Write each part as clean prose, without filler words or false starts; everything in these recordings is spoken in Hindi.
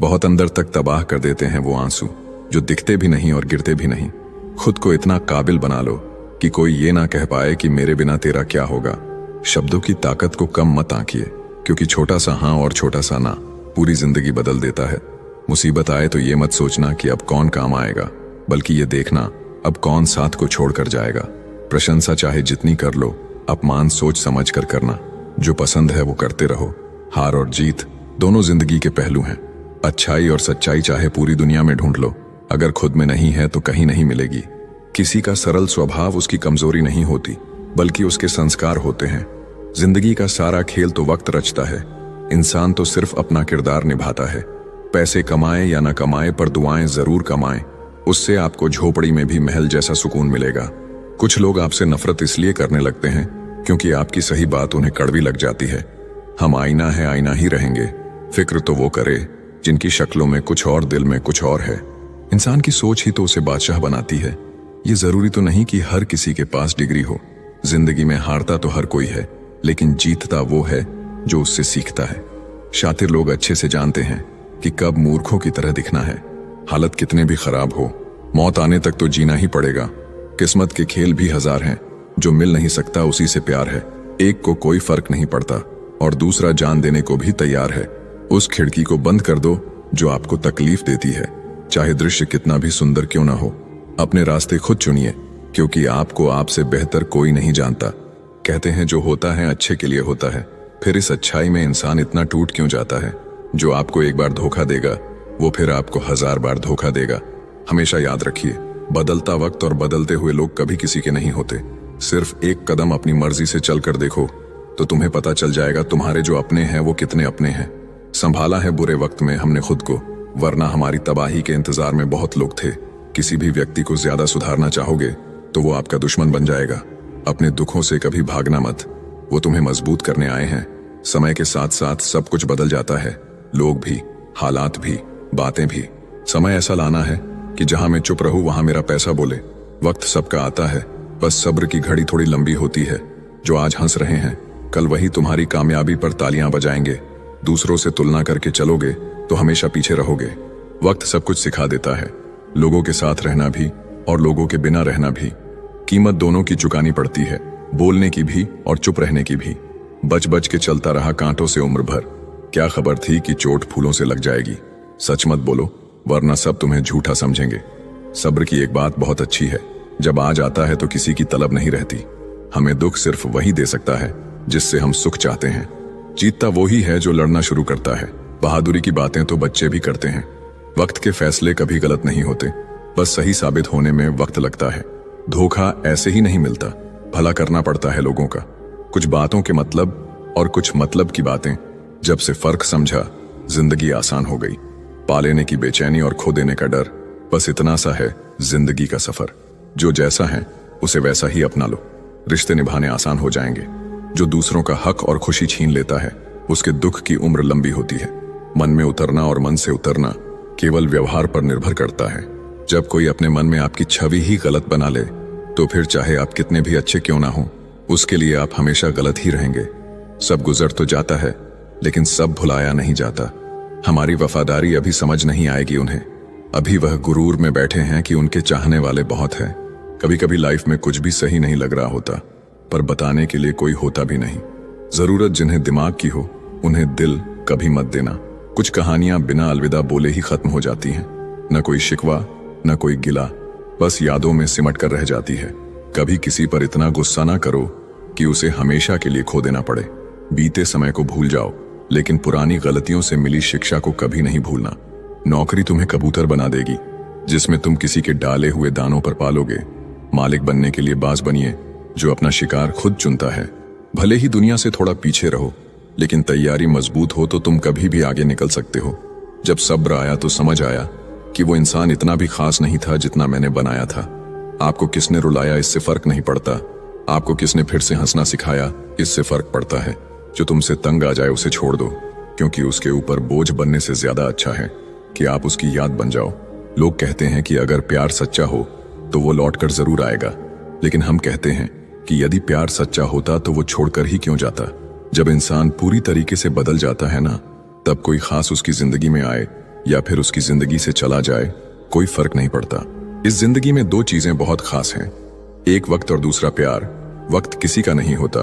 बहुत अंदर तक तबाह कर देते हैं वो आंसू जो दिखते भी नहीं और गिरते भी नहीं। खुद को इतना काबिल बना लो कि कोई ये ना कह पाए कि मेरे बिना तेरा क्या होगा। शब्दों की ताकत को कम मत आंकिए, क्योंकि छोटा सा हाँ और छोटा सा ना पूरी जिंदगी बदल देता है। मुसीबत आए तो ये मत सोचना कि अब कौन काम आएगा, बल्कि ये देखना अब कौन साथ को छोड़कर जाएगा। प्रशंसा चाहे जितनी कर लो, अपमान सोच समझ कर करना। जो पसंद है वो करते रहो। हार और जीत दोनों जिंदगी के पहलू हैं। अच्छाई और सच्चाई चाहे पूरी दुनिया में ढूंढ लो, अगर खुद में नहीं है तो कहीं नहीं मिलेगी। किसी का सरल स्वभाव उसकी कमजोरी नहीं होती, बल्कि उसके संस्कार होते हैं। जिंदगी का सारा खेल तो वक्त रचता है, इंसान तो सिर्फ अपना किरदार निभाता है। पैसे कमाए या ना कमाए, पर दुआएं जरूर कमाएं, उससे आपको झोपड़ी में भी महल जैसा सुकून मिलेगा। कुछ लोग आपसे नफरत इसलिए करने लगते हैं क्योंकि आपकी सही बात उन्हें कड़वी लग जाती है। हम आईना है, आईना ही रहेंगे। फिक्र तो वो करे जिनकी शक्लों में कुछ और, दिल में कुछ और है। इंसान की सोच ही तो उसे बादशाह बनाती है। ये जरूरी तो नहीं कि हर किसी के पास डिग्री हो। जिंदगी में हारता तो हर कोई है, लेकिन जीतता वो है जो उससे सीखता है। शातिर लोग अच्छे से जानते हैं कि कब मूर्खों की तरह दिखना है। हालत कितने भी खराब हो, मौत आने तक तो जीना ही पड़ेगा। किस्मत के खेल भी हजार हैं, जो मिल नहीं सकता उसी से प्यार है। एक को कोई फर्क नहीं पड़ता और दूसरा जान देने को भी तैयार है। उस खिड़की को बंद कर दो जो आपको तकलीफ देती है, चाहे दृश्य कितना भी सुंदर क्यों ना हो। अपने रास्ते खुद चुनिए, क्योंकि आपको आपसे बेहतर कोई नहीं जानता। कहते हैं जो होता है अच्छे के लिए होता है, फिर इस अच्छाई में इंसान इतना टूट क्यों जाता है? जो आपको एक बार धोखा देगा वो फिर आपको 1000 बार धोखा देगा। हमेशा याद रखिए, बदलता वक्त और बदलते हुए लोग कभी किसी के नहीं होते। सिर्फ एक कदम अपनी मर्जी से चलकर देखो तो तुम्हें पता चल जाएगा तुम्हारे जो अपने हैं वो कितने अपने हैं। संभाला है बुरे वक्त में हमने खुद को, वरना हमारी तबाही के इंतजार में बहुत लोग थे। किसी भी व्यक्ति को ज्यादा सुधारना चाहोगे तो वो आपका दुश्मन बन जाएगा। अपने दुखों से कभी भागना मत, वो तुम्हें मजबूत करने आए हैं। समय के साथ साथ सब कुछ बदल जाता है, लोग भी, हालात भी, बातें भी। समय ऐसा लाना है कि जहां मैं चुप रहूं वहां मेरा पैसा बोले। वक्त सबका आता है, बस सब्र की घड़ी थोड़ी लंबी होती है। जो आज हंस रहे हैं कल वही तुम्हारी कामयाबी पर तालियां बजाएंगे। दूसरों से तुलना करके चलोगे तो हमेशा पीछे रहोगे। वक्त सब कुछ सिखा देता है, लोगों के साथ रहना भी और लोगों के बिना रहना भी। कीमत दोनों की चुकानी पड़ती है, बोलने की भी और चुप रहने की भी। बच बच के चलता रहा कांटों से उम्र भर, क्या खबर थी कि चोट फूलों से लग जाएगी। सच मत बोलो, वरना सब तुम्हें झूठा समझेंगे। सब्र की एक बात बहुत अच्छी है, जब आज आता है तो किसी की तलब नहीं रहती। हमें दुख सिर्फ वही दे सकता है जिससे हम सुख चाहते हैं। जीतता वही है जो लड़ना शुरू करता है। बहादुरी की बातें तो बच्चे भी करते हैं। वक्त के फैसले कभी गलत नहीं होते, बस सही साबित होने में वक्त लगता है। धोखा ऐसे ही नहीं मिलता, भला करना पड़ता है लोगों का। कुछ बातों के मतलब और कुछ मतलब की बातें, जब से फर्क समझा जिंदगी आसान हो गई। पा लेने की बेचैनी और खो देने का डर, बस इतना सा है जिंदगी का सफर। जो जैसा है उसे वैसा ही अपना लो, रिश्ते निभाने आसान हो जाएंगे। जो दूसरों का हक और खुशी छीन लेता है उसके दुख की उम्र लंबी होती है। मन में उतरना और मन से उतरना केवल व्यवहार पर निर्भर करता है। जब कोई अपने मन में आपकी छवि ही गलत बना ले तो फिर चाहे आप कितने भी अच्छे क्यों ना हो, उसके लिए आप हमेशा गलत ही रहेंगे। सब गुजर तो जाता है, लेकिन सब भुलाया नहीं जाता। हमारी वफादारी अभी समझ नहीं आएगी उन्हें। अभी वह गुरूर में बैठे हैं कि उनके चाहने वाले बहुत हैं। कभी कभी लाइफ में कुछ भी सही नहीं लग रहा होता, पर बताने के लिए कोई होता भी नहीं। जरूरत जिन्हें दिमाग की हो उन्हें दिल कभी मत देना। कुछ कहानियां बिना अलविदा बोले ही खत्म हो जाती हैं। न कोई शिकवा न कोई गिला, बस यादों में सिमट कर रह जाती है। कभी किसी पर इतना गुस्सा ना करो कि उसे हमेशा के लिए खो देना पड़े। बीते समय को भूल जाओ, लेकिन पुरानी गलतियों से मिली शिक्षा को कभी नहीं भूलना। नौकरी तुम्हें कबूतर बना देगी, जिसमें तुम किसी के डाले हुए दानों पर पालोगे। मालिक बनने के लिए बाज बनिए, जो अपना शिकार खुद चुनता है। भले ही दुनिया से थोड़ा पीछे रहो, लेकिन तैयारी मजबूत हो तो तुम कभी भी आगे निकल सकते हो। जब सब्र आया तो समझ आया कि वो इंसान इतना भी खास नहीं था जितना मैंने बनाया था। आपको किसने रुलाया इससे फर्क नहीं पड़ता, आपको किसने फिर से हंसना सिखाया इससे फर्क पड़ता है। जो तुमसे तंग आ जाए उसे छोड़ दो, क्योंकि उसके ऊपर बोझ बनने से ज्यादा अच्छा है कि आप उसकी याद बन जाओ। लोग कहते हैं कि अगर प्यार सच्चा हो तो वो लौट कर जरूर आएगा, लेकिन हम कहते हैं कि यदि प्यार सच्चा होता तो वो छोड़कर ही क्यों जाता। जब इंसान पूरी तरीके से बदल जाता है ना, तब कोई खास उसकी जिंदगी में आए या फिर उसकी जिंदगी से चला जाए, कोई फर्क नहीं पड़ता। इस जिंदगी में दो चीजें बहुत खास हैं, एक वक्त और दूसरा प्यार। वक्त किसी का नहीं होता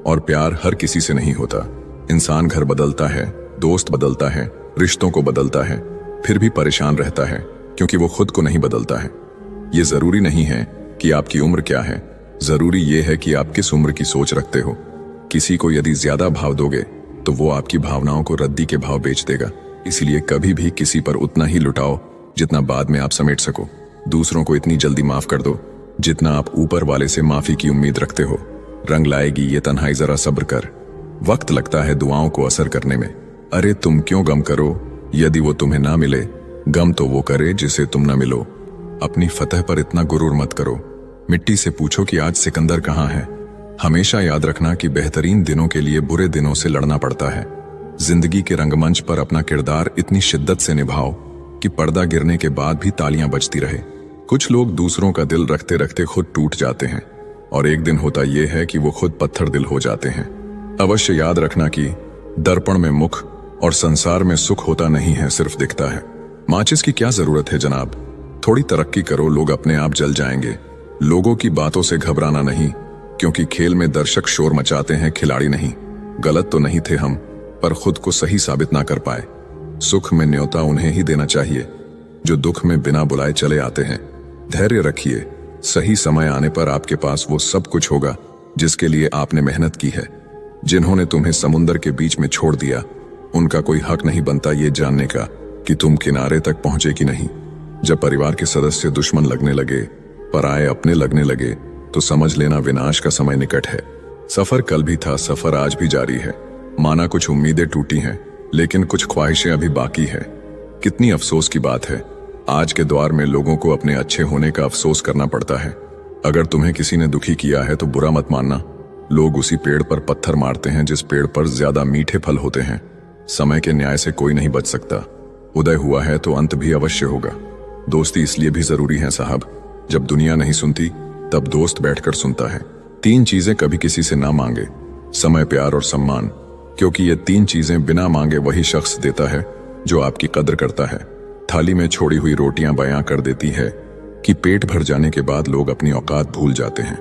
और प्यार हर किसी से नहीं होता। इंसान घर बदलता है, दोस्त बदलता है, रिश्तों को बदलता है, फिर भी परेशान रहता है क्योंकि वो खुद को नहीं बदलता है। ये जरूरी नहीं है कि आपकी उम्र क्या है, जरूरी ये है कि आप किस उम्र की सोच रखते हो। किसी को यदि ज्यादा भाव दोगे तो वो आपकी भावनाओं को रद्दी के भाव बेच देगा। इसलिए कभी भी किसी पर उतना ही लुटाओ जितना बाद में आप समेट सको। दूसरों को इतनी जल्दी माफ कर दो जितना आप ऊपर वाले से माफी की उम्मीद रखते हो। रंग लाएगी ये तन्हाई, जरा सब्र कर। वक्त लगता है दुआओं को असर करने में। अरे तुम क्यों गम करो यदि वो तुम्हें ना मिले, गम तो वो करे जिसे तुम ना मिलो। अपनी फतह पर इतना गुरूर मत करो। मिट्टी से पूछो कि आज सिकंदर कहाँ है। हमेशा याद रखना कि बेहतरीन दिनों के लिए बुरे दिनों से लड़ना पड़ता है। जिंदगी के रंगमंच पर अपना किरदार इतनी शिद्दत से निभाओ कि पर्दा गिरने के बाद भी तालियां बजती रहे। कुछ लोग दूसरों का दिल रखते रखते खुद टूट जाते हैं और एक दिन होता यह है कि वो खुद पत्थर दिल हो जाते हैं। अवश्य याद रखना कि दर्पण में मुख और संसार में सुख होता नहीं है, सिर्फ दिखता है। माचिस की क्या जरूरत है जनाब, थोड़ी तरक्की करो, लोग अपने आप जल जाएंगे। लोगों की बातों से घबराना नहीं, क्योंकि खेल में दर्शक शोर मचाते हैं, खिलाड़ी नहीं। गलत तो नहीं थे हम, पर खुद को सही साबित ना कर पाए। सुख में न्योता उन्हें ही देना चाहिए जो दुख में बिना बुलाए चले आते हैं। धैर्य रखिए, सही समय आने पर आपके पास वो सब कुछ होगा जिसके लिए आपने मेहनत की है। जिन्होंने तुम्हें समुंदर के बीच में छोड़ दिया, उनका कोई हक नहीं बनता ये जानने का कि तुम किनारे तक पहुंचे कि नहीं। जब परिवार के सदस्य दुश्मन लगने लगे, पराये अपने लगने लगे, तो समझ लेना विनाश का समय निकट है। सफर कल भी था, सफर आज भी जारी है। माना कुछ उम्मीदें टूटी हैं, लेकिन कुछ ख्वाहिशें अभी बाकी है। कितनी अफसोस की बात है, आज के दौर में लोगों को अपने अच्छे होने का अफसोस करना पड़ता है। अगर तुम्हें किसी ने दुखी किया है तो बुरा मत मानना। लोग उसी पेड़ पर पत्थर मारते हैं जिस पेड़ पर ज्यादा मीठे फल होते हैं। समय के न्याय से कोई नहीं बच सकता। उदय हुआ है तो अंत भी अवश्य होगा। दोस्ती इसलिए भी जरूरी है साहब, जब दुनिया नहीं सुनती तब दोस्त बैठकर सुनता है। 3 चीजें कभी किसी से ना मांगे, समय, प्यार और सम्मान, क्योंकि ये 3 चीजें बिना मांगे वही शख्स देता है जो आपकी कद्र करता है। थाली में छोड़ी हुई रोटियां बयां कर देती है कि पेट भर जाने के बाद लोग अपनी औकात भूल जाते हैं।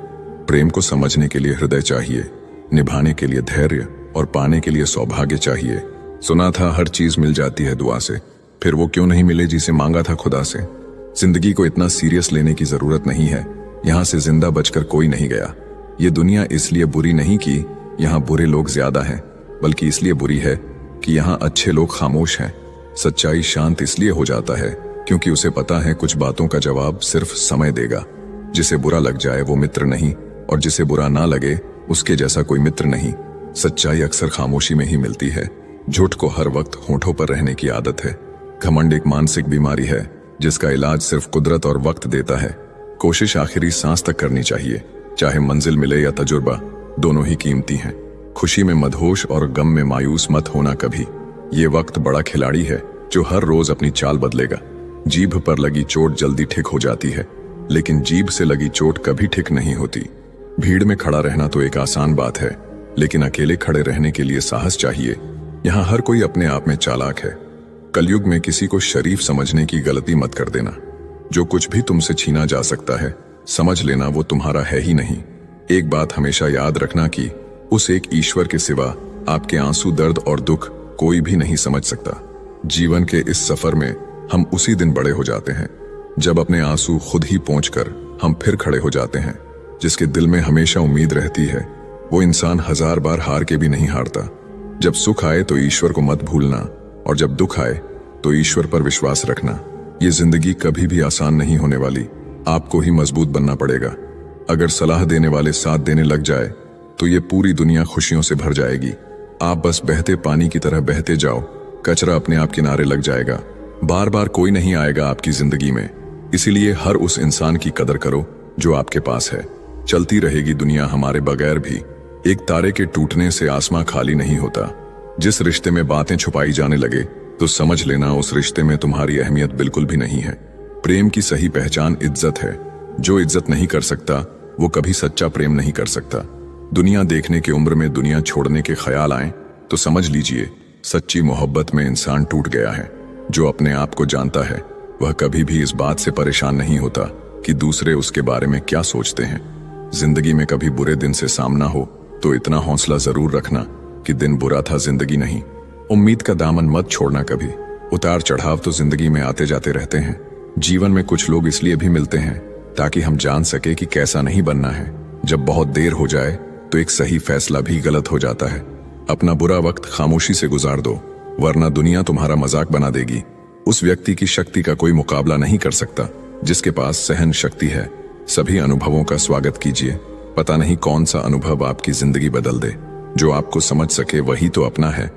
प्रेम को समझने के लिए हृदय चाहिए, निभाने के लिए धैर्य और पाने के लिए सौभाग्य चाहिए। सुना था हर चीज मिल जाती है दुआ से, फिर वो क्यों नहीं मिले जिसे मांगा था खुदा से। जिंदगी को इतना सीरियस लेने की जरूरत नहीं है, यहाँ से जिंदा बचकर कोई नहीं गया। ये दुनिया इसलिए बुरी नहीं कि यहाँ बुरे लोग ज्यादा हैं, बल्कि इसलिए बुरी है कि यहाँ अच्छे लोग खामोश हैं। सच्चाई शांत इसलिए हो जाता है क्योंकि उसे पता है कुछ बातों का जवाब सिर्फ समय देगा। जिसे बुरा लग जाए वो मित्र नहीं, और जिसे बुरा ना लगे उसके जैसा कोई मित्र नहीं। सच्चाई अक्सर खामोशी में ही मिलती है। झूठ को हर वक्त होठों पर रहने की आदत है। घमंड एक मानसिक बीमारी है जिसका इलाज सिर्फ कुदरत और वक्त देता है। कोशिश आखिरी सांस तक करनी चाहिए, चाहे मंजिल मिले या तजुर्बा, दोनों ही कीमती हैं। खुशी में मदहोश और गम में मायूस मत होना कभी। ये वक्त बड़ा खिलाड़ी है जो हर रोज अपनी चाल बदलेगा। जीभ पर लगी चोट जल्दी ठीक हो जाती है, लेकिन जीभ से लगी चोट कभी ठीक नहीं होती। भीड़ में खड़ा रहना तो एक आसान बात है, लेकिन अकेले खड़े रहने के लिए साहस चाहिए। यहाँ हर कोई अपने आप में चालाक है। कलयुग में किसी को शरीफ समझने की गलती मत कर देना। जो कुछ भी तुमसे छीना जा सकता है, समझ लेना वो तुम्हारा है ही नहीं। एक बात हमेशा याद रखना कि उस एक ईश्वर के सिवा आपके आंसू, दर्द और दुख कोई भी नहीं समझ सकता। जीवन के इस सफर में हम उसी दिन बड़े हो जाते हैं जब अपने आंसू खुद ही पोंछकर हम फिर खड़े हो जाते हैं। जिसके दिल में हमेशा उम्मीद रहती है वो इंसान 1000 बार हार के भी नहीं हारता। जब सुख आए तो ईश्वर को मत भूलना, और जब दुख आए तो ईश्वर पर विश्वास रखना। ये जिंदगी कभी भी आसान नहीं होने वाली, आपको ही मजबूत बनना पड़ेगा। अगर सलाह देने वाले साथ देने लग जाए तो ये पूरी दुनिया खुशियों से भर जाएगी। आप बस बहते पानी की तरह बहते जाओ, कचरा अपने आप किनारे लग जाएगा। बार बार कोई नहीं आएगा आपकी जिंदगी में, इसीलिए हर उस इंसान की कदर करो जो आपके पास है। चलती रहेगी दुनिया हमारे बगैर भी। एक तारे के टूटने से आसमां खाली नहीं होता। जिस रिश्ते में बातें छुपाई जाने लगे तो समझ लेना उस रिश्ते में तुम्हारी अहमियत बिल्कुल भी नहीं है। प्रेम की सही पहचान इज्जत है। जो इज्जत नहीं कर सकता वो कभी सच्चा प्रेम नहीं कर सकता। दुनिया देखने की उम्र में दुनिया छोड़ने के ख्याल आए तो समझ लीजिए सच्ची मोहब्बत में इंसान टूट गया है। जो अपने आप को जानता है वह कभी भी इस बात से परेशान नहीं होता कि दूसरे उसके बारे में क्या सोचते हैं। जिंदगी में कभी बुरे दिन से सामना हो तो इतना हौसला जरूर रखना कि दिन बुरा था, जिंदगी नहीं। उम्मीद का दामन मत छोड़ना कभी। उतार चढ़ाव तो जिंदगी में आते जाते रहते हैं। जीवन में कुछ लोग इसलिए भी मिलते हैं ताकि हम जान सके कि कैसा नहीं बनना है। जब बहुत देर हो जाए तो एक सही फैसला भी गलत हो जाता है। अपना बुरा वक्त खामोशी से गुजार दो, वरना दुनिया तुम्हारा मजाक बना देगी। उस व्यक्ति की शक्ति का कोई मुकाबला नहीं कर सकता जिसके पास सहन शक्ति है। सभी अनुभवों का स्वागत कीजिए। पता नहीं कौन सा अनुभव आपकी जिंदगी बदल दे। जो आपको समझ सके वही तो अपना है।